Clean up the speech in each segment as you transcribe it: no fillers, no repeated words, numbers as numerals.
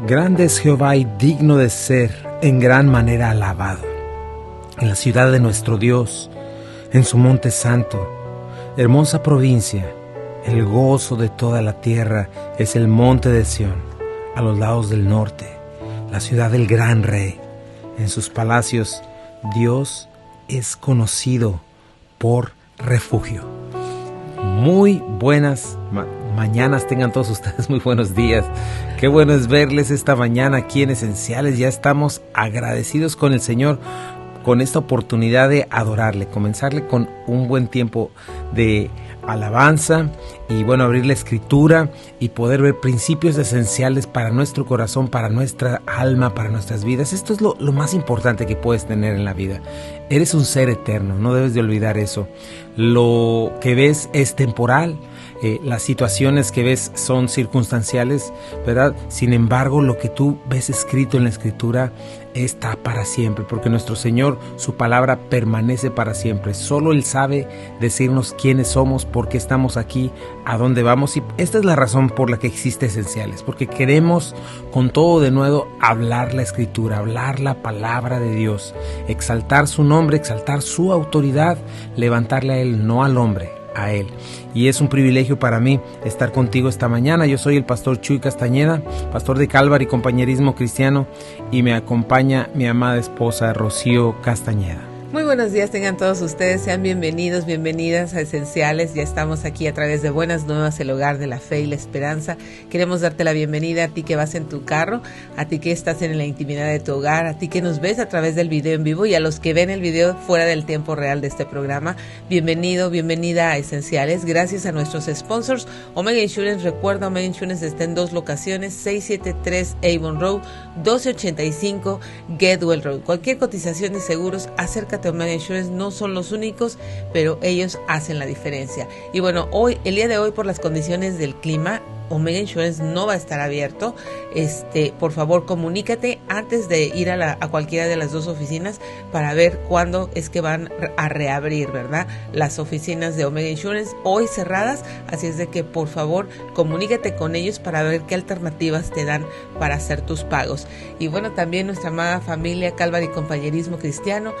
Grande es Jehová y digno de ser en gran manera alabado. En la ciudad de nuestro Dios, en su monte santo, hermosa provincia, el gozo de toda la tierra es el monte de Sión, a los lados del norte, la ciudad del gran rey. En sus palacios, Dios es conocido por refugio. Muy buenas mañanas tengan todos ustedes, muy buenos días. Qué bueno es verles esta mañana aquí en Esenciales. Ya estamos agradecidos con el Señor, con esta oportunidad de adorarle, comenzarle con un buen tiempo de alabanza y bueno, abrir la escritura y poder ver principios esenciales para nuestro corazón, para nuestra alma, para nuestras vidas. Esto es lo más importante que puedes tener en la vida. Eres un ser eterno, no debes de olvidar eso. Lo que ves es temporal. Las situaciones que ves son circunstanciales, ¿verdad? Sin embargo, lo que tú ves escrito en la Escritura está para siempre, porque nuestro Señor, su palabra permanece para siempre. Solo Él sabe decirnos quiénes somos, por qué estamos aquí, a dónde vamos. Y esta es la razón por la que existe Esenciales, porque queremos con todo de nuevo hablar la Escritura, hablar la palabra de Dios, exaltar su nombre, exaltar su autoridad, levantarle a Él, no al hombre, a Él. Y es un privilegio para mí estar contigo esta mañana. Yo soy el pastor Chuy Castañeda, pastor de Calvary Compañerismo Cristiano, y me acompaña mi amada esposa Rocío Castañeda. Muy buenos días tengan todos ustedes, sean bienvenidos, bienvenidas a Esenciales. Ya estamos aquí a través de Buenas Nuevas, el hogar de la fe y la esperanza. Queremos darte la bienvenida a ti que vas en tu carro, a ti que estás en la intimidad de tu hogar, a ti que nos ves a través del video en vivo y a los que ven el video fuera del tiempo real de este programa. Bienvenido, bienvenida a Esenciales. Gracias a nuestros sponsors, Omega Insurance. Recuerda, Omega Insurance está en dos locaciones, 673 Avon Road, 1285 Getwell Road. Cualquier cotización de seguros, acércate a Omega Insurance. No son los únicos, pero ellos hacen la diferencia. Y bueno, el día de hoy, por las condiciones del clima, Omega Insurance no va a estar abierto. Por favor, comunícate antes de ir a cualquiera de las dos oficinas para ver cuándo es que van a reabrir, ¿verdad? Las oficinas de Omega Insurance hoy cerradas, así es de que por favor comunícate con ellos para ver qué alternativas te dan para hacer tus pagos. Y bueno, también nuestra amada familia Calvary Compañerismo Cristiano,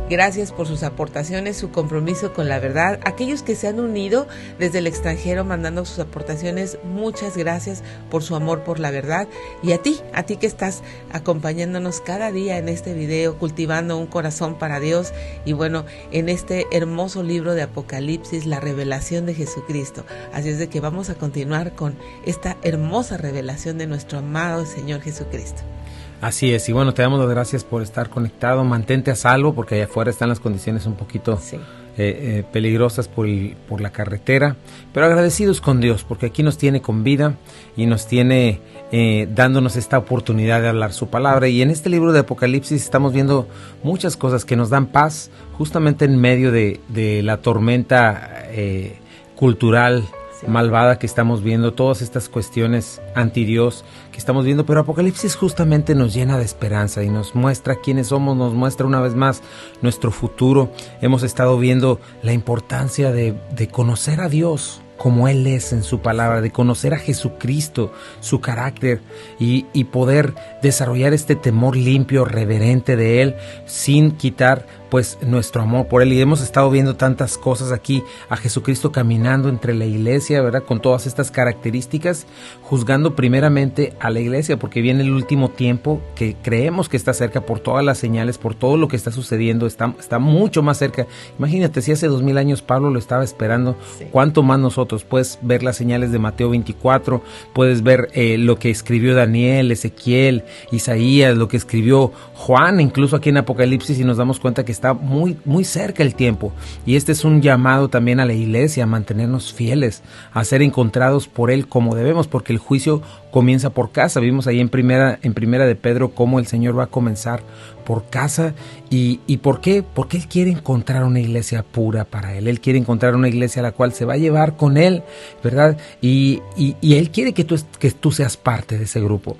gracias por sus aportaciones, su compromiso con la verdad. Aquellos que se han unido desde el extranjero mandando sus aportaciones, muchas gracias por su amor por la verdad. Y a ti que estás acompañándonos cada día en este video, cultivando un corazón para Dios y bueno, en este hermoso libro de Apocalipsis, la revelación de Jesucristo. Así es de que vamos a continuar con esta hermosa revelación de nuestro amado Señor Jesucristo. Así es, y bueno, te damos las gracias por estar conectado. Mantente a salvo porque allá afuera están las condiciones un poquito peligrosas por la carretera, pero agradecidos con Dios porque aquí nos tiene con vida y nos tiene dándonos esta oportunidad de hablar su palabra. Y en este libro de Apocalipsis estamos viendo muchas cosas que nos dan paz justamente en medio de la tormenta cultural malvada que estamos viendo, todas estas cuestiones anti Dios que estamos viendo, pero Apocalipsis justamente nos llena de esperanza y nos muestra quiénes somos, nos muestra una vez más nuestro futuro. Hemos estado viendo la importancia de conocer a Dios como Él es en su palabra, de conocer a Jesucristo, su carácter y poder desarrollar este temor limpio, reverente de Él, sin quitar pues nuestro amor por Él. Y hemos estado viendo tantas cosas aquí, a Jesucristo caminando entre la iglesia, ¿verdad? Con todas estas características, juzgando primeramente a la iglesia, porque viene el último tiempo que creemos que está cerca por todas las señales, por todo lo que está sucediendo, está mucho más cerca. Imagínate, si hace 2000 años Pablo lo estaba esperando, ¿cuánto más nosotros? Puedes ver las señales de Mateo 24, puedes ver lo que escribió Daniel, Ezequiel, Isaías, lo que escribió Juan, incluso aquí en Apocalipsis, y nos damos cuenta que está muy, muy cerca el tiempo. Y este es un llamado también a la iglesia a mantenernos fieles, a ser encontrados por Él como debemos, porque el juicio comienza por casa. Vimos ahí en primera de Pedro cómo el Señor va a comenzar por casa. ¿Y por qué? Porque Él quiere encontrar una iglesia pura para Él. Él quiere encontrar una iglesia a la cual se va a llevar con Él, ¿verdad? Y Él quiere que tú seas parte de ese grupo.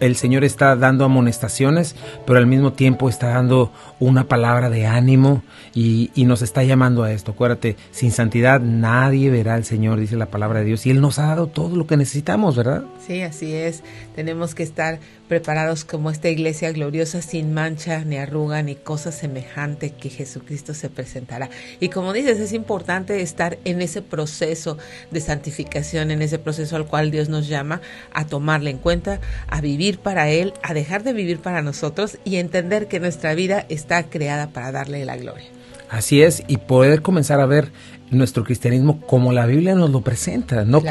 El Señor está dando amonestaciones, pero al mismo tiempo está dando una palabra de ánimo y nos está llamando a esto. Acuérdate, sin santidad nadie verá al Señor, dice la palabra de Dios. Y Él nos ha dado todo lo que necesitamos, ¿verdad? ¿verdad? Sí, así es. Tenemos que estar preparados como esta iglesia gloriosa, sin mancha, ni arruga, ni cosa semejante, que Jesucristo se presentará. Y como dices, es importante estar en ese proceso de santificación, en ese proceso al cual Dios nos llama a tomarle en cuenta, a vivir para Él, a dejar de vivir para nosotros y entender que nuestra vida está creada para darle la gloria. Así es, y poder comenzar a ver nuestro cristianismo como la Biblia nos lo presenta, no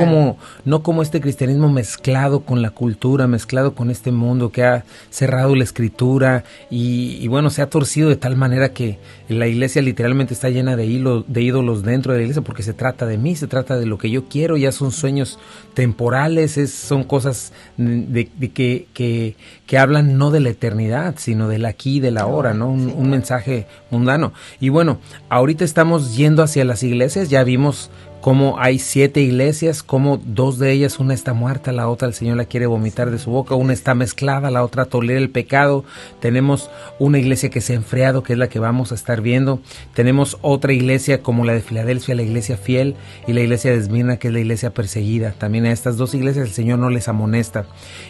como este cristianismo mezclado con la cultura, mezclado con este mundo que ha cerrado la escritura y bueno, se ha torcido de tal manera que la iglesia literalmente está llena de ídolos dentro de la iglesia, porque se trata de mí, se trata de lo que yo quiero, ya son sueños temporales, son cosas que hablan no de la eternidad, sino del aquí y del ahora, ¿no? Un mensaje mundano. Y bueno, ahorita estamos yendo hacia las iglesias. Ya vimos cómo hay 7 iglesias, cómo 2 de ellas, una está muerta, la otra el Señor la quiere vomitar de su boca, una está mezclada, la otra tolera el pecado. Tenemos una iglesia que se ha enfriado, que es la que vamos a estar viendo. Tenemos otra iglesia como la de Filadelfia, la iglesia fiel, y la iglesia de Esmirna, que es la iglesia perseguida. También a estas 2 iglesias el Señor no les amonesta.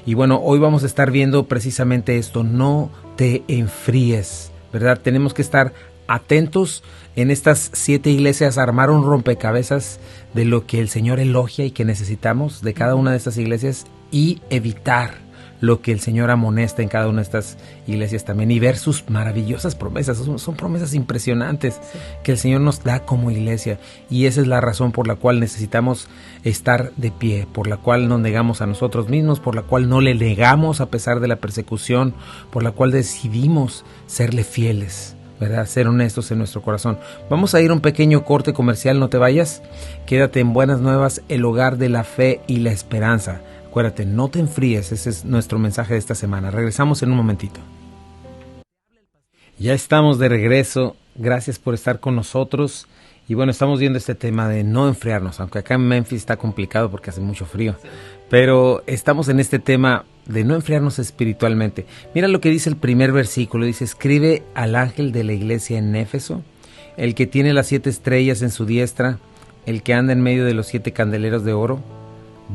Y bueno, hoy vamos a estar viendo precisamente esto: no te enfríes, ¿verdad? Tenemos que estar atentos en estas 7 iglesias, armar un rompecabezas de lo que el Señor elogia y que necesitamos de cada una de estas iglesias, y evitar lo que el Señor amonesta en cada una de estas iglesias también, y ver sus maravillosas promesas. Son promesas impresionantes que el Señor nos da como iglesia, y esa es la razón por la cual necesitamos estar de pie, por la cual nos negamos a nosotros mismos, por la cual no le negamos a pesar de la persecución, por la cual decidimos serle fieles, ¿verdad? Ser honestos en nuestro corazón. Vamos a ir a un pequeño corte comercial, no te vayas. Quédate en Buenas Nuevas, el hogar de la fe y la esperanza. Acuérdate, no te enfríes, ese es nuestro mensaje de esta semana. Regresamos en un momentito. Ya estamos de regreso, gracias por estar con nosotros. Y bueno, estamos viendo este tema de no enfriarnos, aunque acá en Memphis está complicado porque hace mucho frío. Pero estamos en este tema de no enfriarnos espiritualmente. Mira lo que dice el primer versículo. Dice: escribe al ángel de la iglesia en Éfeso, el que tiene las 7 estrellas en su diestra, el que anda en medio de los 7 candeleros de oro.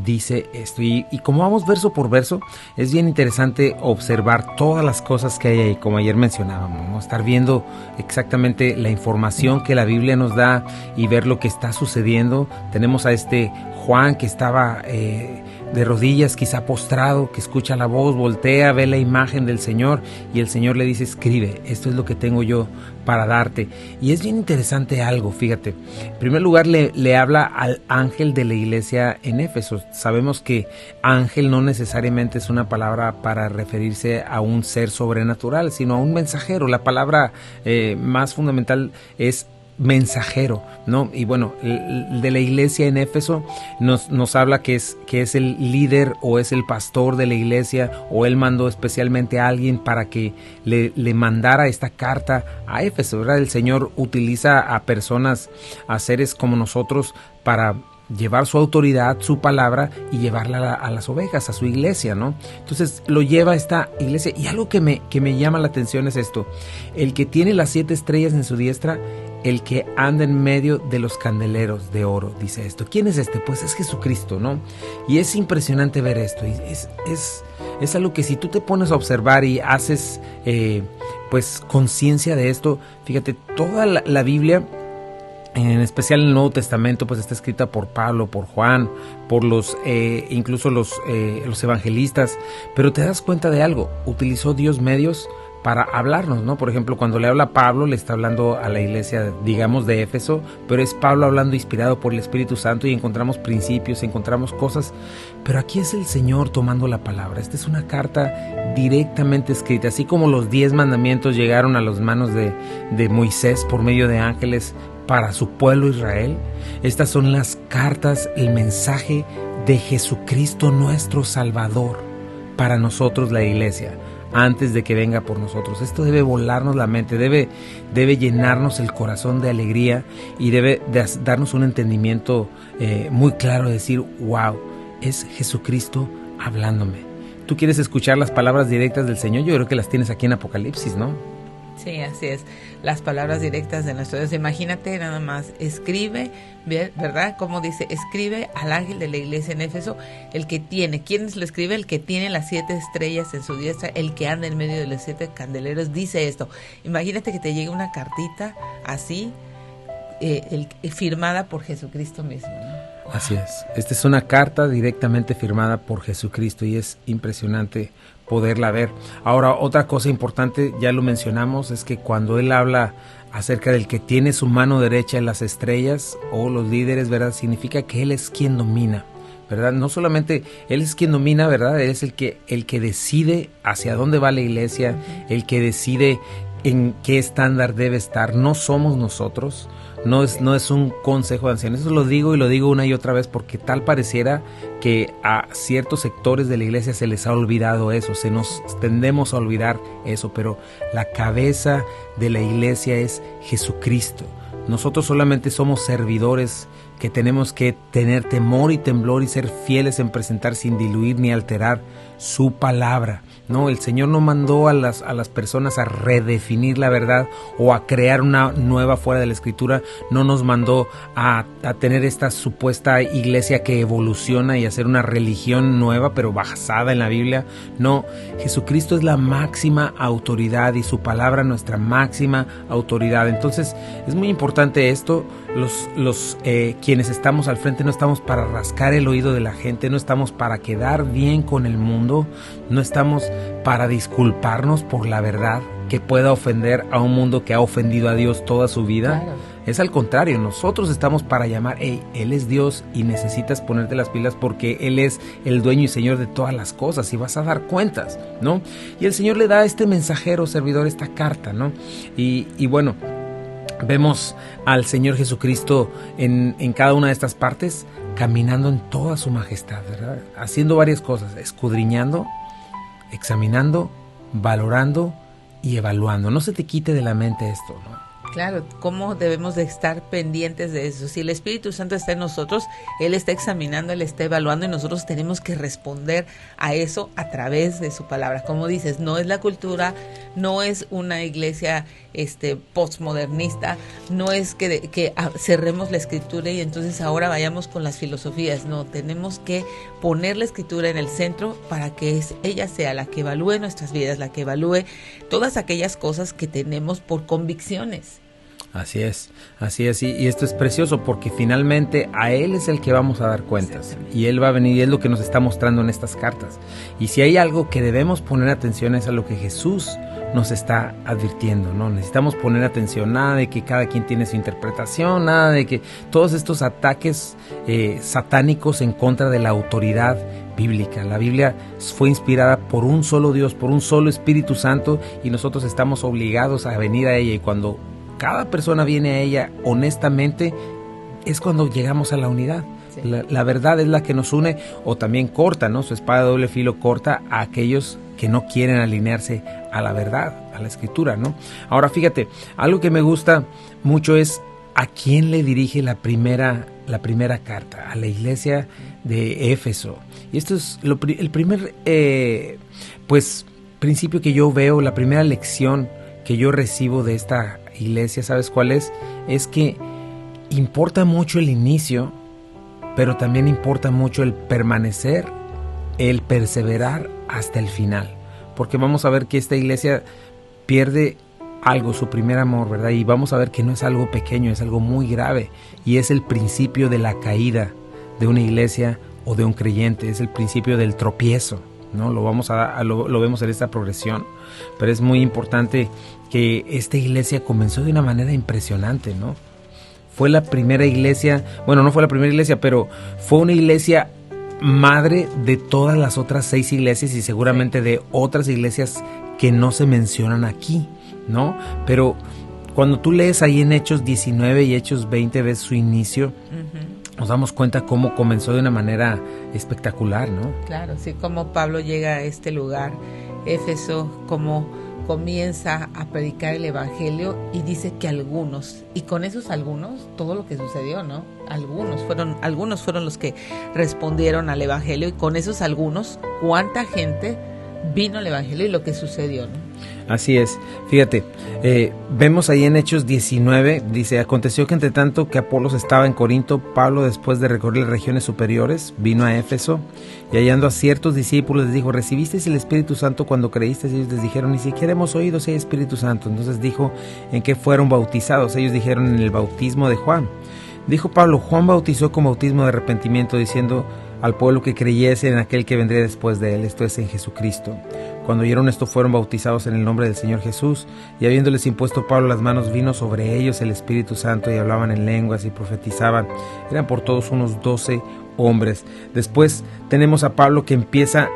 Dice esto, y como vamos verso por verso, es bien interesante observar todas las cosas que hay ahí, como ayer mencionábamos, ¿no? Estar viendo exactamente la información que la Biblia nos da y ver lo que está sucediendo. Tenemos a este Juan que estaba de rodillas, quizá postrado, que escucha la voz, voltea, ve la imagen del Señor, y el Señor le dice: escribe, esto es lo que tengo yo para darte. Y es bien interesante algo, fíjate. En primer lugar, le habla al ángel de la iglesia en Éfeso. Sabemos que ángel no necesariamente es una palabra para referirse a un ser sobrenatural, sino a un mensajero. La palabra más fundamental es mensajero, ¿no? Y bueno, el de la iglesia en Éfeso nos habla que es el líder o es el pastor de la iglesia, o él mandó especialmente a alguien para que le mandara esta carta a Éfeso, ¿verdad? El Señor utiliza a personas, a seres como nosotros, para llevar su autoridad, su palabra, y llevarla a las ovejas, a su iglesia, ¿no? Entonces lo lleva a esta iglesia, y algo que me llama la atención es esto: el que tiene las 7 estrellas en su diestra, el que anda en medio de los candeleros de oro, dice esto. ¿Quién es este? Pues es Jesucristo, ¿no? Y es impresionante ver esto, y es algo que si tú te pones a observar y haces pues conciencia de esto, fíjate, toda la Biblia, en especial en el Nuevo Testamento, pues está escrita por Pablo, por Juan, por incluso los evangelistas. Pero te das cuenta de algo: utilizó Dios medios para hablarnos, ¿no? Por ejemplo, cuando le habla a Pablo, le está hablando a la iglesia, digamos, de Éfeso, pero es Pablo hablando inspirado por el Espíritu Santo, y encontramos principios, encontramos cosas. Pero aquí es el Señor tomando la palabra. Esta es una carta directamente escrita, así como los 10 mandamientos llegaron a las manos de Moisés por medio de ángeles para su pueblo Israel. Estas son las cartas, el mensaje de Jesucristo nuestro Salvador para nosotros, la iglesia, antes de que venga por nosotros. Esto debe volarnos la mente, debe llenarnos el corazón de alegría, y debe darnos un entendimiento muy claro, de decir: wow, es Jesucristo hablándome. ¿Tú quieres escuchar las palabras directas del Señor? Yo creo que las tienes aquí en Apocalipsis, ¿no? Sí, así es. Las palabras directas de nuestro Dios. Imagínate nada más, escribe, ¿verdad? Como dice, escribe al ángel de la iglesia en Éfeso, el que tiene. ¿Quién lo escribe? El que tiene las 7 estrellas en su diestra, el que anda en medio de los 7 candeleros, dice esto. Imagínate que te llegue una cartita así, firmada por Jesucristo mismo, ¿no? Así es. Esta es una carta directamente firmada por Jesucristo y es impresionante poderla ver. Ahora, otra cosa importante, ya lo mencionamos, es que cuando él habla acerca del que tiene su mano derecha en las estrellas o los líderes, ¿verdad? Significa que él es quien domina, ¿verdad? No solamente él es quien domina, ¿verdad? Él es el que decide hacia dónde va la iglesia, el que decide en qué estándar debe estar. No somos nosotros. No es un consejo de ancianos. Eso lo digo y lo digo una y otra vez porque tal pareciera que a ciertos sectores de la iglesia se les ha olvidado eso, tendemos a olvidar eso, pero la cabeza de la iglesia es Jesucristo. Nosotros solamente somos servidores que tenemos que tener temor y temblor y ser fieles en presentar sin diluir ni alterar su palabra. No, el Señor no mandó a las personas a redefinir la verdad o a crear una nueva fuera de la Escritura. No nos mandó a tener esta supuesta iglesia que evoluciona y hacer una religión nueva pero basada en la Biblia. No, Jesucristo es la máxima autoridad y su palabra nuestra máxima autoridad. Entonces es muy importante esto. Quienes estamos al frente no estamos para rascar el oído de la gente, no estamos para quedar bien con el mundo, no estamos para disculparnos por la verdad que pueda ofender a un mundo que ha ofendido a Dios toda su vida. Claro. Es al contrario, nosotros estamos para llamar, Él es Dios y necesitas ponerte las pilas porque Él es el dueño y Señor de todas las cosas y vas a dar cuentas, ¿no? Y el Señor le da a este mensajero, servidor, esta carta, ¿no? Y bueno, vemos al Señor Jesucristo en cada una de estas partes, caminando en toda su majestad, ¿verdad? Haciendo varias cosas, escudriñando, examinando, valorando y evaluando. No se te quite de la mente esto, ¿no? Claro, ¿cómo debemos de estar pendientes de eso? Si el Espíritu Santo está en nosotros, Él está examinando, Él está evaluando y nosotros tenemos que responder a eso a través de su palabra. Como dices, no es la cultura, no es una iglesia postmodernista, no es que cerremos la Escritura y entonces ahora vayamos con las filosofías. No, tenemos que poner la Escritura en el centro para que ella sea la que evalúe nuestras vidas, la que evalúe todas aquellas cosas que tenemos por convicciones. Así es, y esto es precioso porque finalmente a Él es el que vamos a dar cuentas y Él va a venir y es lo que nos está mostrando en estas cartas. Y si hay algo que debemos poner atención es a lo que Jesús nos está advirtiendo, ¿no? Necesitamos poner atención, nada de que cada quien tiene su interpretación, nada de que todos estos ataques satánicos en contra de la autoridad bíblica. La Biblia fue inspirada por un solo Dios, por un solo Espíritu Santo y nosotros estamos obligados a venir a ella y cuando cada persona viene a ella honestamente, es cuando llegamos a la unidad. Sí. La verdad es la que nos une o también corta, ¿no? Su espada de doble filo corta a aquellos que no quieren alinearse a la verdad, a la Escritura, ¿no? Ahora fíjate, algo que me gusta mucho es a quién le dirige la primera carta, a la iglesia de Éfeso. Y esto es el primer principio que yo veo, la primera lección que yo recibo de esta iglesia, ¿sabes cuál es? Es que importa mucho el inicio, pero también importa mucho el permanecer, el perseverar hasta el final. Porque vamos a ver que esta iglesia pierde algo, su primer amor, ¿verdad? Y vamos a ver que no es algo pequeño, es algo muy grave. Y es el principio de la caída de una iglesia o de un creyente, es el principio del tropiezo, ¿no? Lo vemos en esta progresión. Pero es muy importante que esta iglesia comenzó de una manera impresionante, ¿no? Fue la primera iglesia, bueno, no fue la primera iglesia, pero fue una iglesia madre de todas las otras 6 iglesias y seguramente de otras iglesias que no se mencionan aquí, ¿no? Pero cuando tú lees ahí en Hechos 19 y Hechos 20 ves su inicio, nos damos cuenta cómo comenzó de una manera espectacular, ¿no? Claro, sí, como Pablo llega a este lugar, Éfeso, como comienza a predicar el evangelio y dice que algunos, y con esos algunos, todo lo que sucedió, ¿no? Algunos fueron los que respondieron al evangelio y con esos algunos, ¿cuánta gente vino al evangelio y lo que sucedió, ¿no? Así es. Fíjate, vemos ahí en Hechos 19, dice, aconteció que entre tanto que Apolos estaba en Corinto, Pablo, después de recorrer las regiones superiores, vino a Éfeso, y hallando a ciertos discípulos les dijo, ¿recibisteis el Espíritu Santo cuando creísteis? Ellos les dijeron, ni siquiera hemos oído si hay Espíritu Santo. Entonces dijo, ¿en qué fueron bautizados? Ellos dijeron, en el bautismo de Juan. Dijo Pablo, Juan bautizó con bautismo de arrepentimiento, diciendo al pueblo que creyese en aquel que vendría después de él, esto es, en Jesucristo. Cuando oyeron esto, fueron bautizados en el nombre del Señor Jesús, y habiéndoles impuesto Pablo las manos, vino sobre ellos el Espíritu Santo, y hablaban en lenguas y profetizaban. Eran por todos unos 12 hombres. Después tenemos a Pablo que empieza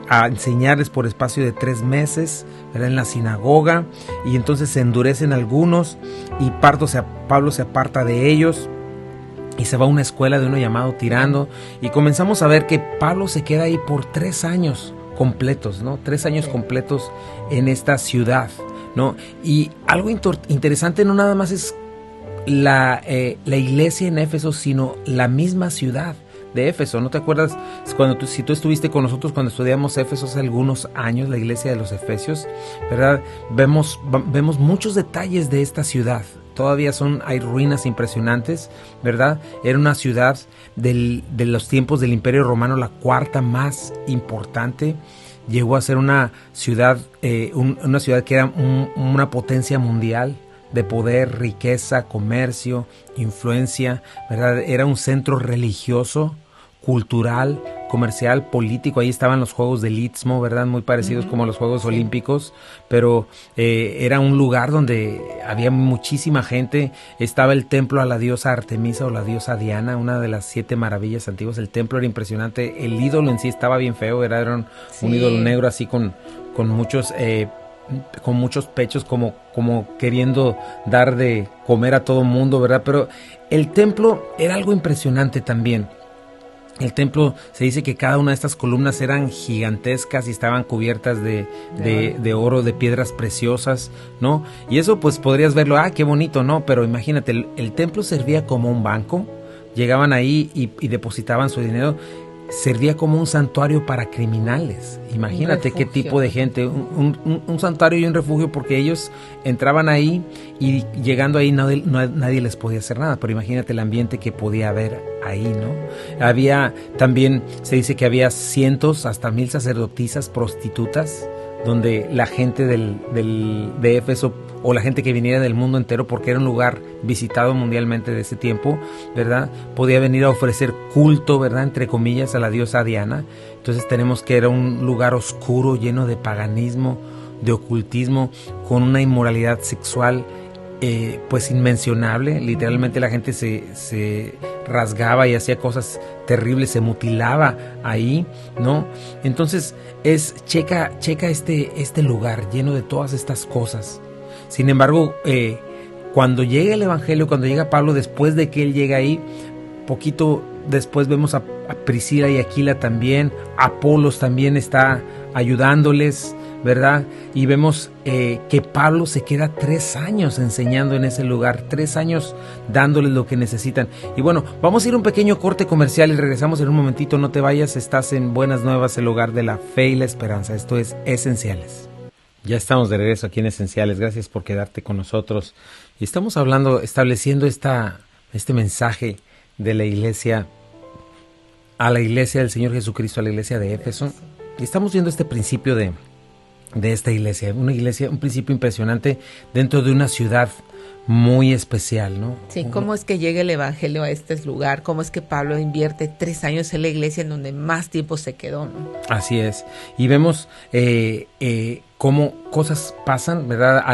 a enseñarles por espacio de 3 meses, ¿verdad?, en la sinagoga, y entonces se endurecen algunos, y Pablo se aparta de ellos, y se va a una escuela de uno llamado Tirano, y comenzamos a ver que Pablo se queda ahí por 3 años completos, ¿no? 3 años completos en esta ciudad, ¿no? Y algo interesante no nada más es la iglesia en Éfeso, sino la misma ciudad de Éfeso. ¿No te acuerdas si tú estuviste con nosotros cuando estudiamos Éfeso hace algunos años, la iglesia de los Efesios, ¿verdad? Vemos muchos detalles de esta ciudad. Todavía hay ruinas impresionantes, ¿verdad? Era una ciudad de los tiempos del Imperio Romano, la cuarta más importante. Llegó a ser una ciudad que era una potencia mundial de poder, riqueza, comercio, influencia, ¿verdad? Era un centro religioso, cultural, comercial, político. Ahí estaban los Juegos del Istmo, ¿verdad? Muy parecidos como los Juegos Olímpicos, pero era un lugar donde había muchísima gente. Estaba el templo a la diosa Artemisa o la diosa Diana, una de las 7 maravillas antiguas. El templo era impresionante. El ídolo en sí estaba bien feo, era un ídolo negro así con muchos pechos, como queriendo dar de comer a todo mundo, ¿verdad? Pero el templo era algo impresionante también. El templo, se dice que cada una de estas columnas eran gigantescas y estaban cubiertas de oro, de piedras preciosas, ¿no? Y eso pues podrías verlo, qué bonito, ¿no? Pero imagínate, el templo servía como un banco. Llegaban ahí y depositaban su dinero. Servía como un santuario para criminales. Imagínate qué tipo de gente, un santuario y un refugio, porque ellos entraban ahí y llegando ahí nadie les podía hacer nada. Pero imagínate el ambiente que podía haber ahí, ¿no? Había también, se dice que había cientos, hasta 1000 sacerdotisas prostitutas, donde la gente de Éfeso, o la gente que viniera del mundo entero, porque era un lugar visitado mundialmente de ese tiempo, ¿verdad?, podía venir a ofrecer culto, ¿verdad?, entre comillas, a la diosa Diana. Entonces tenemos que era un lugar oscuro, lleno de paganismo, de ocultismo, con una inmoralidad sexual pues inmencionable. Literalmente la gente se rasgaba y hacía cosas terribles, se mutilaba ahí, ¿no? Entonces checa este lugar lleno de todas estas cosas. Sin embargo, cuando llega el Evangelio, cuando llega Pablo, después de que él llega ahí, poquito después vemos a Priscila y Aquila también, Apolos también está ayudándoles, ¿verdad? Y vemos que Pablo se queda 3 años enseñando en ese lugar, 3 años dándoles lo que necesitan. Y bueno, vamos a ir a un pequeño corte comercial y regresamos en un momentito. No te vayas, estás en Buenas Nuevas, el hogar de la fe y la esperanza. Esto es Esenciales. Ya estamos de regreso aquí en Esenciales. Gracias por quedarte con nosotros. Y estamos estableciendo este mensaje de la iglesia, a la iglesia del Señor Jesucristo, a la iglesia de Éfeso. Y estamos viendo este principio de esta iglesia, un principio impresionante dentro de una ciudad muy especial, ¿no? Sí, ¿cómo es que llega el Evangelio a este lugar? ¿Cómo es que Pablo invierte 3 años en la iglesia en donde más tiempo se quedó, ¿no? Así es. Y vemos cómo cosas pasan, ¿verdad?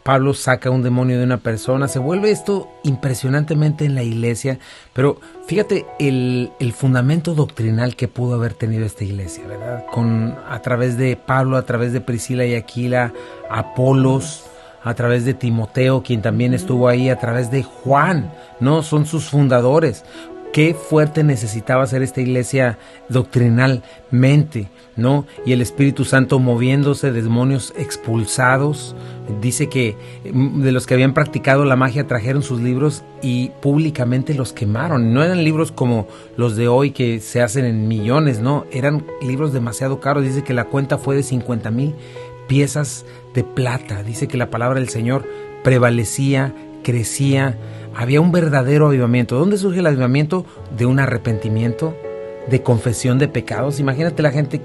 Pablo saca un demonio de una persona, se vuelve esto impresionantemente en la iglesia, pero fíjate el fundamento doctrinal que pudo haber tenido esta iglesia, ¿verdad? A través de Pablo, a través de Priscila y Aquila, Apolos, a través de Timoteo, quien también estuvo ahí, a través de Juan, ¿no? Son sus fundadores. Qué fuerte necesitaba ser esta iglesia doctrinalmente, ¿no? Y el Espíritu Santo moviéndose, demonios expulsados. Dice que de los que habían practicado la magia trajeron sus libros y públicamente los quemaron. No eran libros como los de hoy que se hacen en millones, ¿no? Eran libros demasiado caros. Dice que la cuenta fue de 50,000 piezas de plata. Dice que la palabra del Señor prevalecía, crecía, había un verdadero avivamiento. ¿Dónde surge el avivamiento? De un arrepentimiento, de confesión de pecados. Imagínate la gente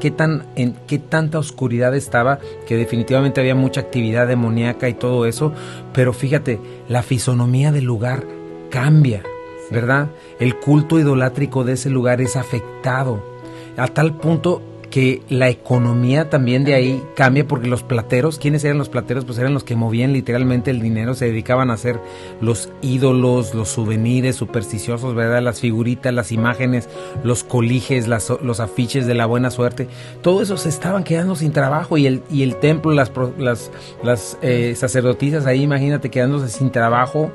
en qué tanta oscuridad estaba, que definitivamente había mucha actividad demoníaca y todo eso, pero fíjate, la fisonomía del lugar cambia, ¿verdad? El culto idolátrico de ese lugar es afectado, a tal punto que la economía también de ahí cambia, porque los plateros, ¿quiénes eran los plateros? Pues eran los que movían literalmente el dinero, se dedicaban a hacer los ídolos, los souvenirs supersticiosos, ¿verdad? Las figuritas, las imágenes, los colijes, los afiches de la buena suerte, todo eso se estaban quedando sin trabajo, y el templo, las sacerdotisas ahí, imagínate, quedándose sin trabajo,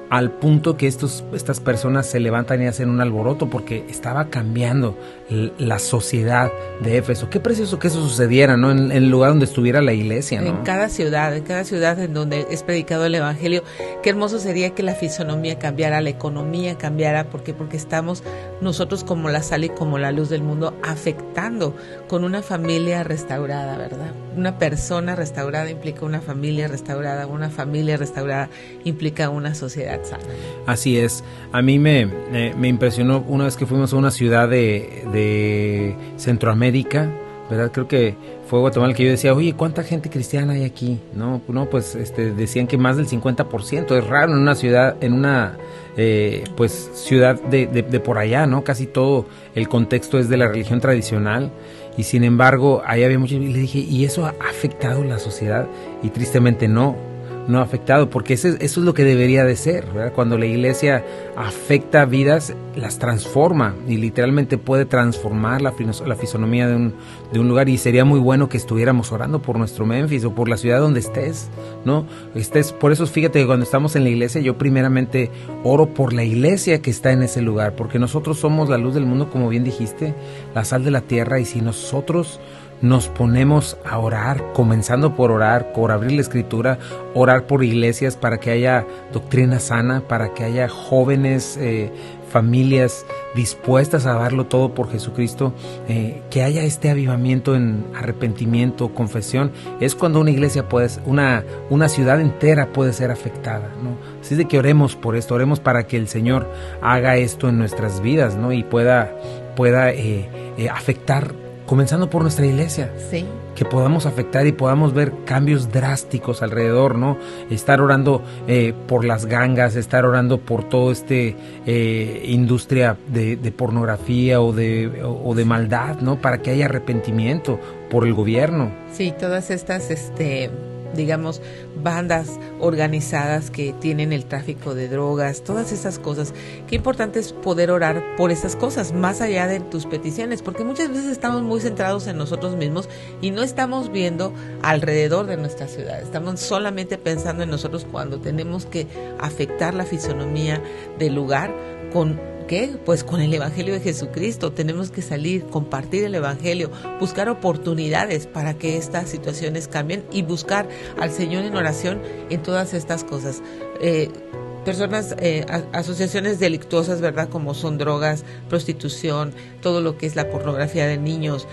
al punto que estas personas se levantan y hacen un alboroto, porque estaba cambiando la sociedad de Éfeso. Qué precioso que eso sucediera, ¿no? En el lugar donde estuviera la iglesia, ¿no? En cada ciudad en donde es predicado el evangelio. Qué hermoso sería que la fisonomía cambiara, la economía cambiara, porque estamos nosotros como la sal y como la luz del mundo, afectando con una familia restaurada, ¿verdad? Una persona restaurada implica una familia restaurada implica una sociedad sana. Así es. A mí me impresionó una vez que fuimos a una ciudad de Centroamérica, ¿verdad? Creo que fue Guatemala, que yo decía, oye, ¿cuánta gente cristiana hay aquí? No, pues decían que más del 50%. Es raro en una ciudad, pues ciudad de por allá, ¿no? Casi todo el contexto es de la religión tradicional, y sin embargo ahí había muchos. Y le dije, ¿y eso ha afectado la sociedad? Y tristemente no ha afectado, porque eso es lo que debería de ser, ¿verdad? Cuando la iglesia afecta vidas, las transforma, y literalmente puede transformar la fisonomía de un lugar. Y sería muy bueno que estuviéramos orando por nuestro Memphis, o por la ciudad donde estés, ¿no? Por eso fíjate que cuando estamos en la iglesia, yo primeramente oro por la iglesia que está en ese lugar, porque nosotros somos la luz del mundo, como bien dijiste, la sal de la tierra. Y si nosotros nos ponemos a orar, comenzando por orar, por abrir la escritura, orar por iglesias para que haya doctrina sana, para que haya jóvenes, familias dispuestas a darlo todo por Jesucristo, que haya este avivamiento en arrepentimiento, confesión, es cuando una iglesia una ciudad entera puede ser afectada, ¿no? Así es de que oremos por esto, oremos para que el Señor haga esto en nuestras vidas, ¿no? Y pueda afectar, comenzando por nuestra iglesia, sí, que podamos afectar y podamos ver cambios drásticos alrededor, ¿no? Estar orando por las gangas, estar orando por todo industria de pornografía o de maldad, ¿no? Para que haya arrepentimiento por el gobierno. Sí, todas estas digamos, bandas organizadas que tienen el tráfico de drogas, todas esas cosas. Qué importante es poder orar por esas cosas, más allá de tus peticiones, porque muchas veces estamos muy centrados en nosotros mismos y no estamos viendo alrededor de nuestra ciudad. Estamos solamente pensando en nosotros, cuando tenemos que afectar la fisonomía del lugar con ¿qué? Pues con el Evangelio de Jesucristo. Tenemos que salir, compartir el Evangelio, buscar oportunidades para que estas situaciones cambien y buscar al Señor en oración en todas estas cosas. Personas, asociaciones delictuosas, ¿verdad? Como son drogas, prostitución, todo lo que es la pornografía de niños.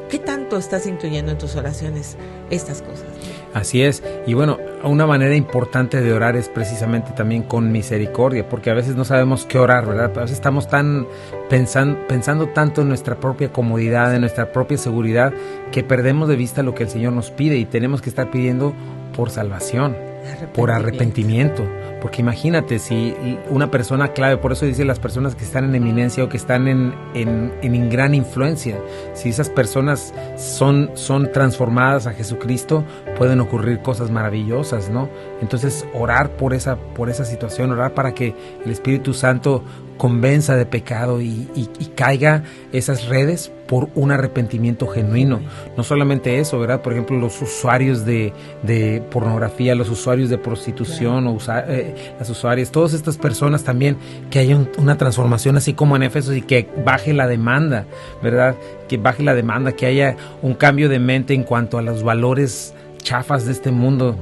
¿Qué tanto estás incluyendo en tus oraciones estas cosas? Así es, y bueno, una manera importante de orar es precisamente también con misericordia, porque a veces no sabemos qué orar, ¿verdad? A veces estamos pensando tanto en nuestra propia comodidad, en nuestra propia seguridad, que perdemos de vista lo que el Señor nos pide, y tenemos que estar pidiendo por salvación, por arrepentimiento, porque imagínate si una persona clave, por eso dice las personas que están en eminencia o que están en gran influencia, si esas personas son transformadas a Jesucristo, pueden ocurrir cosas maravillosas, ¿no? Entonces orar por esa situación, orar para que el Espíritu Santo convenza de pecado y caiga esas redes por un arrepentimiento genuino. No solamente eso, ¿verdad? Por ejemplo, los usuarios de pornografía, los usuarios de prostitución, las usuarias, todas estas personas también, que haya una transformación así como en Éfeso, y que baje la demanda, ¿verdad? Que baje la demanda, que haya un cambio de mente en cuanto a los valores chafas de este mundo,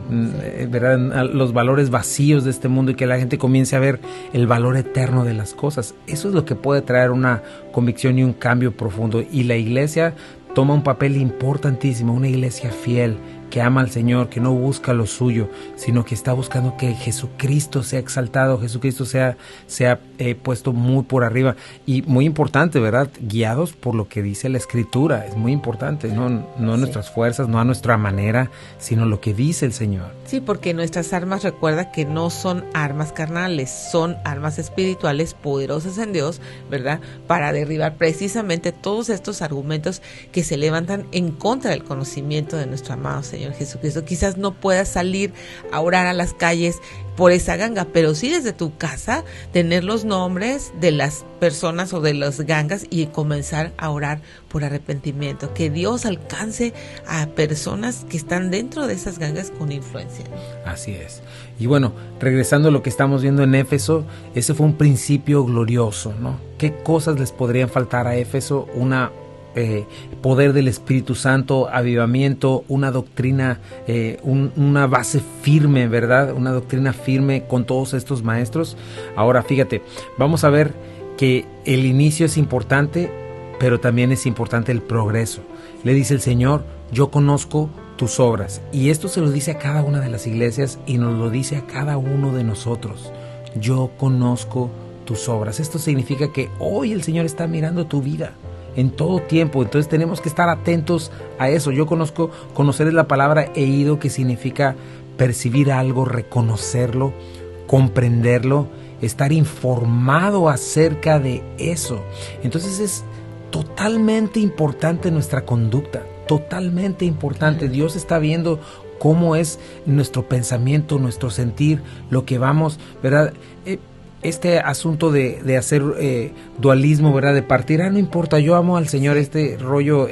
¿verdad? Los valores vacíos de este mundo, y que la gente comience a ver el valor eterno de las cosas. Eso es lo que puede traer una convicción y un cambio profundo, y la iglesia toma un papel importantísimo, una iglesia fiel que ama al Señor, que no busca lo suyo, sino que está buscando que Jesucristo sea exaltado, Jesucristo sea puesto muy por arriba. Y muy importante, ¿verdad? Guiados por lo que dice la Escritura, es muy importante, no nuestras fuerzas, no a nuestra manera, sino lo que dice el Señor. Sí, porque nuestras armas, recuerda que no son armas carnales, son armas espirituales poderosas en Dios, ¿verdad? Para derribar precisamente todos estos argumentos que se levantan en contra del conocimiento de nuestro amado Señor Jesucristo. Quizás no puedas salir a orar a las calles por esa ganga, pero sí desde tu casa tener los nombres de las personas o de las gangas y comenzar a orar por arrepentimiento, que Dios alcance a personas que están dentro de esas gangas con influencia. Así es. Y bueno, regresando a lo que estamos viendo en Éfeso, ese fue un principio glorioso, ¿no? ¿Qué cosas les podrían faltar a Éfeso? Poder del Espíritu Santo, avivamiento, una doctrina, una base firme, ¿verdad? Una doctrina firme con todos estos maestros. Ahora fíjate, vamos a ver que el inicio es importante, pero también es importante el progreso. Le dice el Señor, yo conozco tus obras. Y esto se lo dice a cada una de las iglesias y nos lo dice a cada uno de nosotros. Yo conozco tus obras. Esto significa que hoy el Señor está mirando tu vida en todo tiempo, entonces tenemos que estar atentos a eso. Conocer es la palabra eido, que significa percibir algo, reconocerlo, comprenderlo, estar informado acerca de eso. Entonces es totalmente importante nuestra conducta, totalmente importante. Dios está viendo cómo es nuestro pensamiento, nuestro sentir, lo que vamos, ¿verdad? Este asunto de hacer dualismo, ¿verdad? De partir, no importa, yo amo al Señor, este rollo...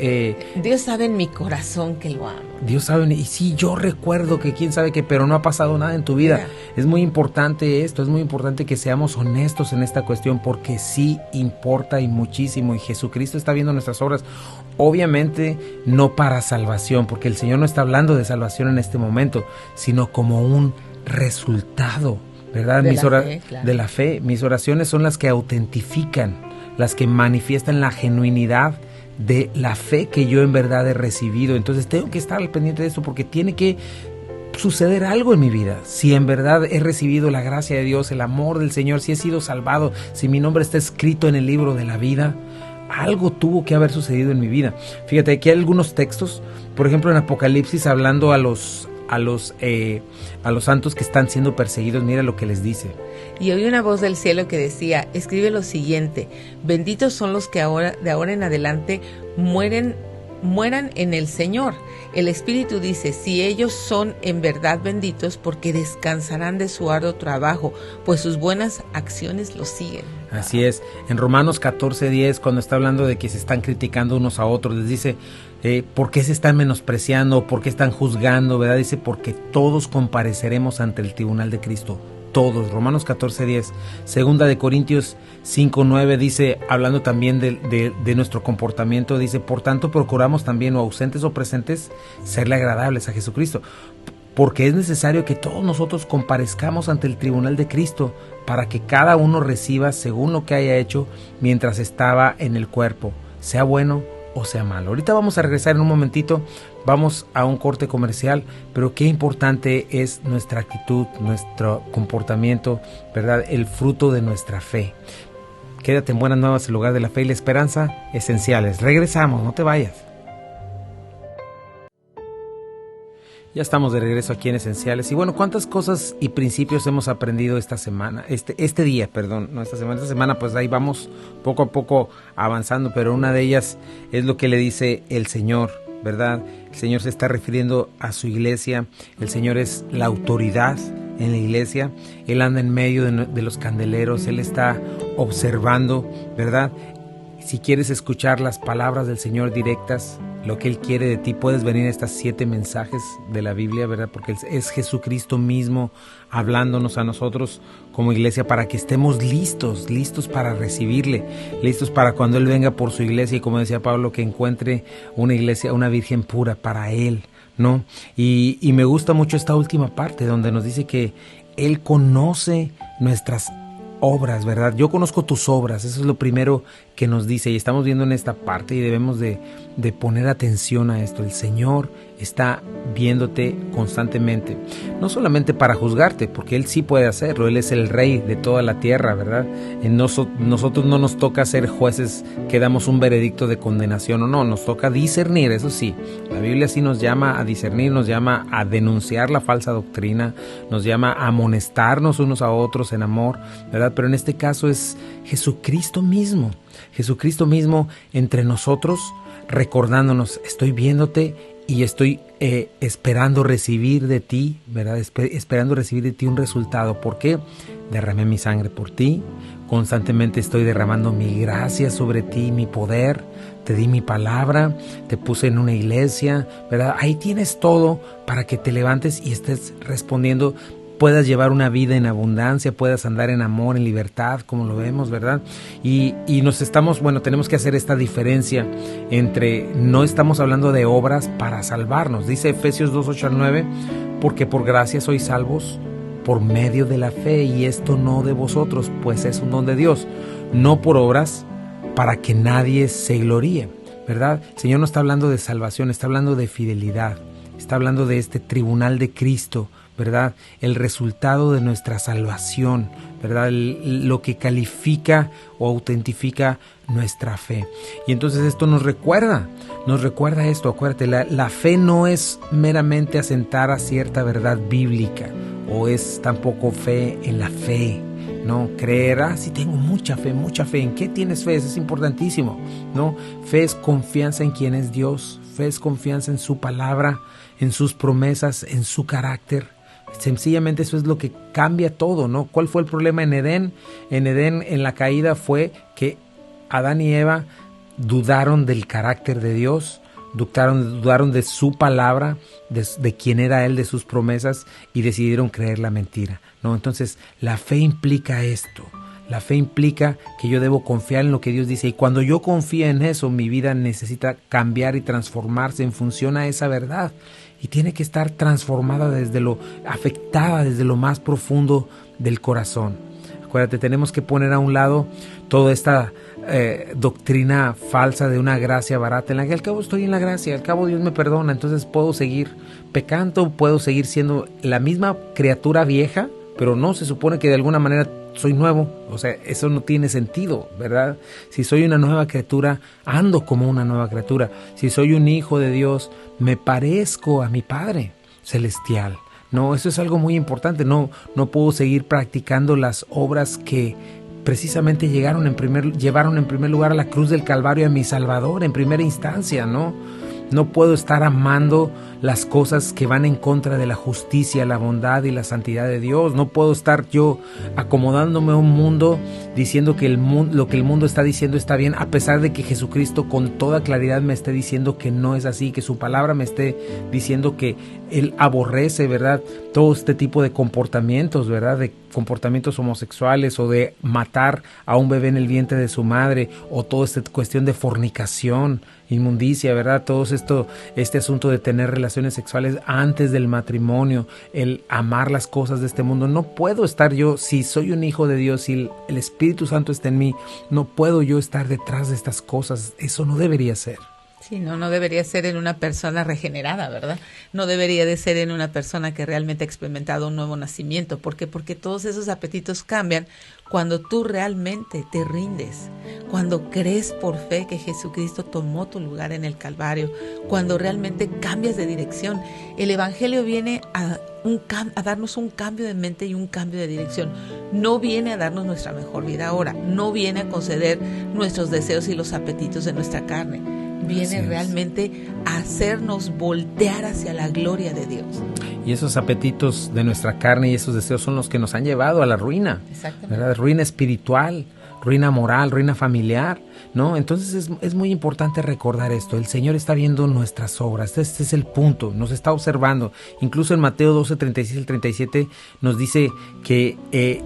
Dios sabe en mi corazón que lo amo. Dios sabe, y sí, yo recuerdo que quién sabe qué, pero no ha pasado nada en tu vida. Yeah. Es muy importante esto, es muy importante que seamos honestos en esta cuestión, porque sí importa y muchísimo, y Jesucristo está viendo nuestras obras, obviamente no para salvación, porque el Señor no está hablando de salvación en este momento, sino como un resultado, ¿verdad? De la fe. Mis oraciones son las que autentifican, las que manifiestan la genuinidad de la fe que yo en verdad he recibido. Entonces tengo que estar al pendiente de esto, porque tiene que suceder algo en mi vida. Si en verdad he recibido la gracia de Dios, el amor del Señor, si he sido salvado, si mi nombre está escrito en el libro de la vida, algo tuvo que haber sucedido en mi vida. Fíjate, aquí hay algunos textos, por ejemplo en Apocalipsis, hablando a los santos que están siendo perseguidos. Mira lo que les dice. Y oí una voz del cielo que decía, escribe lo siguiente: benditos son los que de ahora en adelante mueran en el Señor. El Espíritu dice, si ellos son en verdad benditos, porque descansarán de su arduo trabajo, pues sus buenas acciones los siguen. Así es. En Romanos 14:10, cuando está hablando de que se están criticando unos a otros, les dice, ¿por qué se están menospreciando? ¿Por qué están juzgando? ¿Verdad? Dice, porque todos compareceremos ante el tribunal de Cristo. Todos. Romanos 14:10. Segunda de Corintios 5:9 dice, hablando también de nuestro comportamiento, dice, por tanto procuramos también, o ausentes o presentes, serle agradables a Jesucristo, porque es necesario que todos nosotros comparezcamos ante el tribunal de Cristo, para que cada uno reciba según lo que haya hecho mientras estaba en el cuerpo, sea bueno o sea malo. Ahorita vamos a regresar en un momentito, vamos a un corte comercial, pero qué importante es nuestra actitud, nuestro comportamiento, ¿verdad? El fruto de nuestra fe. Quédate en Buenas Nuevas, el lugar de la fe y la esperanza, esenciales. Regresamos, no te vayas. Ya estamos de regreso aquí en Esenciales. Y bueno, ¿cuántas cosas y principios hemos aprendido esta semana? Esta semana pues ahí vamos poco a poco avanzando, pero una de ellas es lo que le dice el Señor, ¿verdad? El Señor se está refiriendo a su iglesia. El Señor es la autoridad en la iglesia. Él anda en medio de los candeleros. Él está observando, ¿verdad? Si quieres escuchar las palabras del Señor directas, lo que Él quiere de ti, puedes venir a estas 7 mensajes de la Biblia, ¿verdad? Porque es Jesucristo mismo hablándonos a nosotros como iglesia, para que estemos listos para recibirle, listos para cuando Él venga por su iglesia, y como decía Pablo, que encuentre una iglesia, una virgen pura para Él, ¿no? Y me gusta mucho esta última parte donde nos dice que Él conoce nuestras obras, ¿verdad? Yo conozco tus obras, eso es lo primero que nos dice, y estamos viendo en esta parte y debemos de poner atención a esto. El Señor está viéndote constantemente, no solamente para juzgarte, porque Él sí puede hacerlo, Él es el Rey de toda la tierra, ¿verdad? Nosotros no nos toca ser jueces que damos un veredicto de condenación o no, nos toca discernir, eso sí, la Biblia sí nos llama a discernir, nos llama a denunciar la falsa doctrina, nos llama a amonestarnos unos a otros en amor, ¿verdad? Pero en este caso es Jesucristo mismo entre nosotros, recordándonos, estoy viéndote y estoy esperando recibir de ti, ¿verdad? Esperando recibir de ti un resultado. ¿Por qué? Derramé mi sangre por ti, constantemente estoy derramando mi gracia sobre ti, mi poder, te di mi palabra, te puse en una iglesia, ¿verdad? Ahí tienes todo para que te levantes y estés respondiendo, puedas llevar una vida en abundancia, puedas andar en amor, en libertad, como lo vemos, ¿verdad? Y tenemos que hacer esta diferencia entre, no estamos hablando de obras para salvarnos. Dice Efesios 2:8-9, porque por gracia sois salvos por medio de la fe, y esto no de vosotros, pues es un don de Dios, no por obras para que nadie se gloríe, ¿verdad? El Señor no está hablando de salvación, está hablando de fidelidad, está hablando de este tribunal de Cristo, ¿verdad? El resultado de nuestra salvación, ¿verdad? Lo que califica o autentifica nuestra fe. Y entonces esto nos recuerda esto, acuérdate, la fe no es meramente asentar a cierta verdad bíblica, o es tampoco fe en la fe, ¿no? Creer, sí tengo mucha fe, ¿en qué tienes fe? Eso es importantísimo, ¿no? Fe es confianza en quién es Dios, fe es confianza en su palabra, en sus promesas, en su carácter. Sencillamente eso es lo que cambia todo, ¿no? ¿Cuál fue el problema en Edén? En Edén, en la caída, fue que Adán y Eva dudaron del carácter de Dios, dudaron de su palabra, de quién era Él, de sus promesas, y decidieron creer la mentira, ¿no? Entonces, la fe implica esto. La fe implica que yo debo confiar en lo que Dios dice, y cuando yo confío en eso, mi vida necesita cambiar y transformarse en función a esa verdad. Y tiene que estar transformada afectada desde lo más profundo del corazón. Acuérdate, tenemos que poner a un lado toda esta doctrina falsa de una gracia barata, en la que al cabo estoy en la gracia, al cabo Dios me perdona, entonces puedo seguir pecando, puedo seguir siendo la misma criatura vieja, pero no, se supone que de alguna manera soy nuevo. O sea, eso no tiene sentido, ¿verdad? Si soy una nueva criatura, ando como una nueva criatura. Si soy un hijo de Dios, me parezco a mi Padre celestial. No, eso es algo muy importante. No puedo seguir practicando las obras que precisamente llevaron en primer lugar a la cruz del Calvario, a mi Salvador en primera instancia, ¿no? No puedo estar amando las cosas que van en contra de la justicia, la bondad y la santidad de Dios. No puedo estar yo acomodándome a un mundo diciendo que lo que el mundo está diciendo está bien, a pesar de que Jesucristo con toda claridad me esté diciendo que no es así, que su palabra me esté diciendo que Él aborrece, ¿verdad?, todo este tipo de comportamientos, ¿verdad?, de comportamientos homosexuales, o de matar a un bebé en el vientre de su madre, o toda esta cuestión de fornicación, inmundicia, ¿verdad? Todo este asunto de tener relaciones sexuales antes del matrimonio, el amar las cosas de este mundo. No puedo estar yo, si soy un hijo de Dios, si el Espíritu Santo está en mí, no puedo yo estar detrás de estas cosas. Eso no debería ser. Sí, no debería ser en una persona regenerada, ¿verdad? No debería de ser en una persona que realmente ha experimentado un nuevo nacimiento. ¿Por qué? Porque todos esos apetitos cambian cuando tú realmente te rindes, cuando crees por fe que Jesucristo tomó tu lugar en el Calvario, cuando realmente cambias de dirección. El Evangelio viene a darnos un cambio de mente y un cambio de dirección. No viene a darnos nuestra mejor vida ahora, no viene a conceder nuestros deseos y los apetitos de nuestra carne. Viene realmente a hacernos voltear hacia la gloria de Dios. Y esos apetitos de nuestra carne y esos deseos son los que nos han llevado a la ruina, ¿verdad? Ruina espiritual, ruina moral, ruina familiar, ¿no? Entonces es muy importante recordar esto. El Señor está viendo nuestras obras. Este es el punto, nos está observando. Incluso en Mateo 12, 36 al 37 nos dice que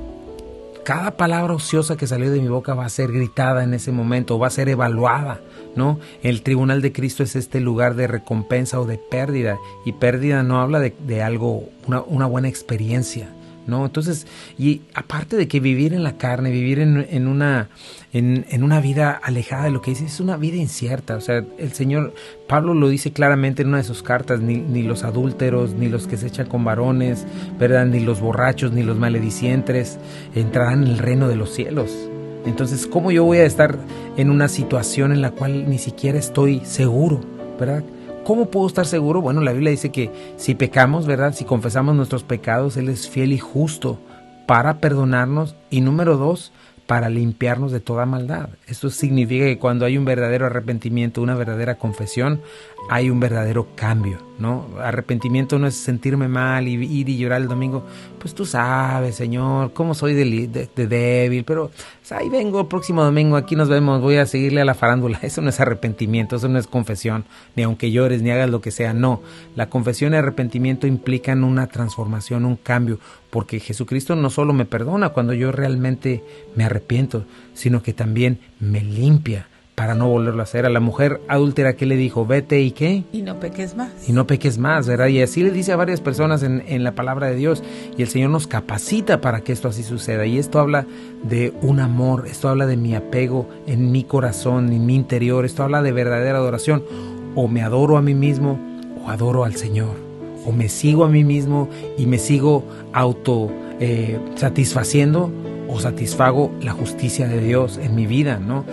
cada palabra ociosa que salió de mi boca va a ser gritada en ese momento, va a ser evaluada, ¿no? El tribunal de Cristo es este lugar de recompensa o de pérdida, y pérdida no habla de algo, una buena experiencia, ¿no? Entonces, y aparte de que vivir en la carne, vivir en una vida alejada de lo que dice, es una vida incierta. O sea, el Señor, Pablo lo dice claramente en una de sus cartas, ni los adúlteros, ni los que se echan con varones, ¿verdad? Ni los borrachos, ni los maledicientes entrarán en el reino de los cielos. Entonces, ¿cómo yo voy a estar en una situación en la cual ni siquiera estoy seguro, ¿verdad? ¿Cómo puedo estar seguro? Bueno, la Biblia dice que si pecamos, ¿verdad? Si confesamos nuestros pecados, Él es fiel y justo para perdonarnos y número 2, para limpiarnos de toda maldad. Esto significa que cuando hay un verdadero arrepentimiento, una verdadera confesión, hay un verdadero cambio, ¿no? Arrepentimiento no es sentirme mal y ir y llorar el domingo. Pues tú sabes, Señor, cómo soy de débil, pero ahí vengo el próximo domingo, aquí nos vemos, voy a seguirle a la farándula. Eso no es arrepentimiento, eso no es confesión, ni aunque llores, ni hagas lo que sea, no. La confesión y arrepentimiento implican una transformación, un cambio, porque Jesucristo no solo me perdona cuando yo realmente me arrepiento, sino que también me limpia para no volverlo a hacer. A la mujer adúltera, ¿qué le dijo? Vete y ¿qué? Y no peques más. Y no peques más, ¿verdad? Y así le dice a varias personas en la palabra de Dios. Y el Señor nos capacita para que esto así suceda. Y esto habla de un amor, esto habla de mi apego en mi corazón, en mi interior. Esto habla de verdadera adoración. O me adoro a mí mismo o adoro al Señor. O me sigo a mí mismo y me sigo satisfaciendo o satisfago la justicia de Dios en mi vida, ¿no?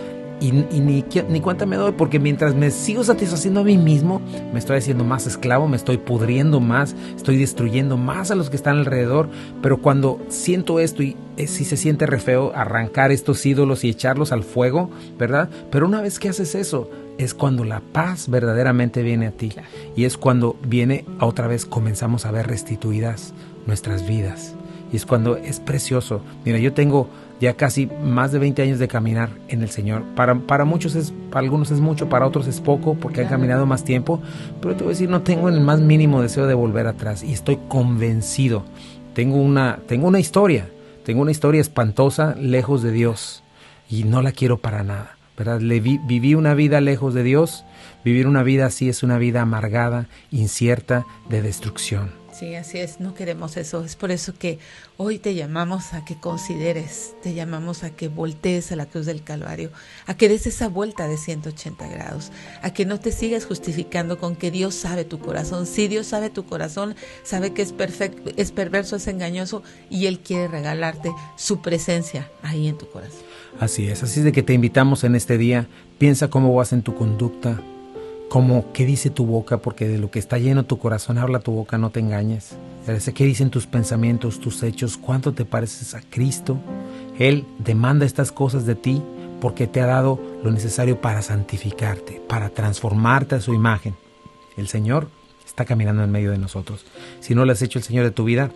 Y ni cuenta me doy, porque mientras me sigo satisfaciendo a mí mismo, me estoy haciendo más esclavo, me estoy pudriendo más, estoy destruyendo más a los que están alrededor. Pero cuando siento esto, y sí se siente re feo arrancar estos ídolos y echarlos al fuego, ¿verdad? Pero una vez que haces eso, es cuando la paz verdaderamente viene a ti. Claro. Y es cuando viene, otra vez comenzamos a ver restituidas nuestras vidas. Y es cuando es precioso. Mira, yo tengo ya casi más de 20 años de caminar en el Señor. Para muchos para algunos es mucho, para otros es poco, porque han caminado más tiempo. Pero te voy a decir, no tengo el más mínimo deseo de volver atrás. Y estoy convencido. Tengo una historia espantosa lejos de Dios. Y no la quiero para nada, ¿verdad? Viví una vida lejos de Dios. Vivir una vida así es una vida amargada, incierta, de destrucción. Sí, así es, no queremos eso. Es por eso que hoy te llamamos a que consideres, te llamamos a que voltees a la cruz del Calvario, a que des esa vuelta de 180 grados, a que no te sigas justificando con que Dios sabe tu corazón. Sí, Dios sabe tu corazón, sabe que es perfecto, es perverso, es engañoso, y Él quiere regalarte su presencia ahí en tu corazón. Así es de que te invitamos en este día. Piensa cómo vas en tu conducta, qué dice tu boca, porque de lo que está lleno tu corazón habla tu boca, no te engañes. ¿Qué dicen tus pensamientos, tus hechos? ¿Cuánto te pareces a Cristo? Él demanda estas cosas de ti porque te ha dado lo necesario para santificarte, para transformarte a su imagen. El Señor está caminando en medio de nosotros. Si no le has hecho el Señor de tu vida,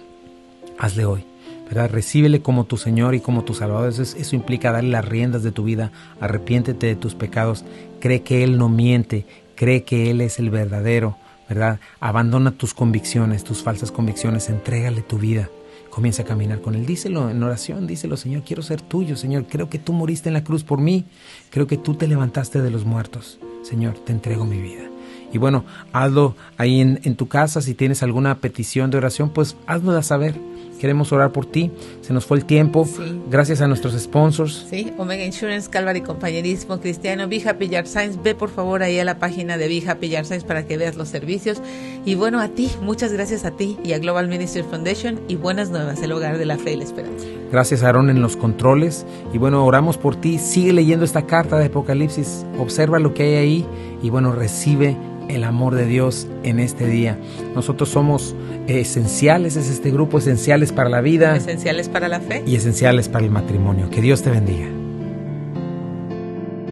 hazle hoy, ¿verdad? Recíbele como tu Señor y como tu Salvador. Eso implica darle las riendas de tu vida. Arrepiéntete de tus pecados. Cree que Él no miente. Cree que Él es el verdadero, ¿verdad? Abandona tus convicciones, tus falsas convicciones, entrégale tu vida. Comienza a caminar con Él. Díselo en oración, díselo: Señor, quiero ser tuyo, Señor. Creo que tú moriste en la cruz por mí. Creo que tú te levantaste de los muertos. Señor, te entrego mi vida. Y bueno, hazlo ahí en tu casa. Si tienes alguna petición de oración, pues haznosla saber. Queremos orar por ti. Se nos fue el tiempo. Sí. Gracias a nuestros sponsors. Sí, Omega Insurance, Calvary Compañerismo Cristiano, Be Happy Yard Signs. Ve por favor ahí a la página de Be Happy Yard Signs para que veas los servicios. Y bueno, a ti, muchas gracias a ti y a Global Ministry Foundation, y Buenas Nuevas, el hogar de la fe y la esperanza. Gracias a Aarón en los controles. Y bueno, oramos por ti. Sigue leyendo esta carta de Apocalipsis. Observa lo que hay ahí. Y bueno, recibe el amor de Dios en este día. Nosotros somos esenciales, es este grupo, esenciales para la vida, esenciales para la fe y esenciales para el matrimonio. Que Dios te bendiga.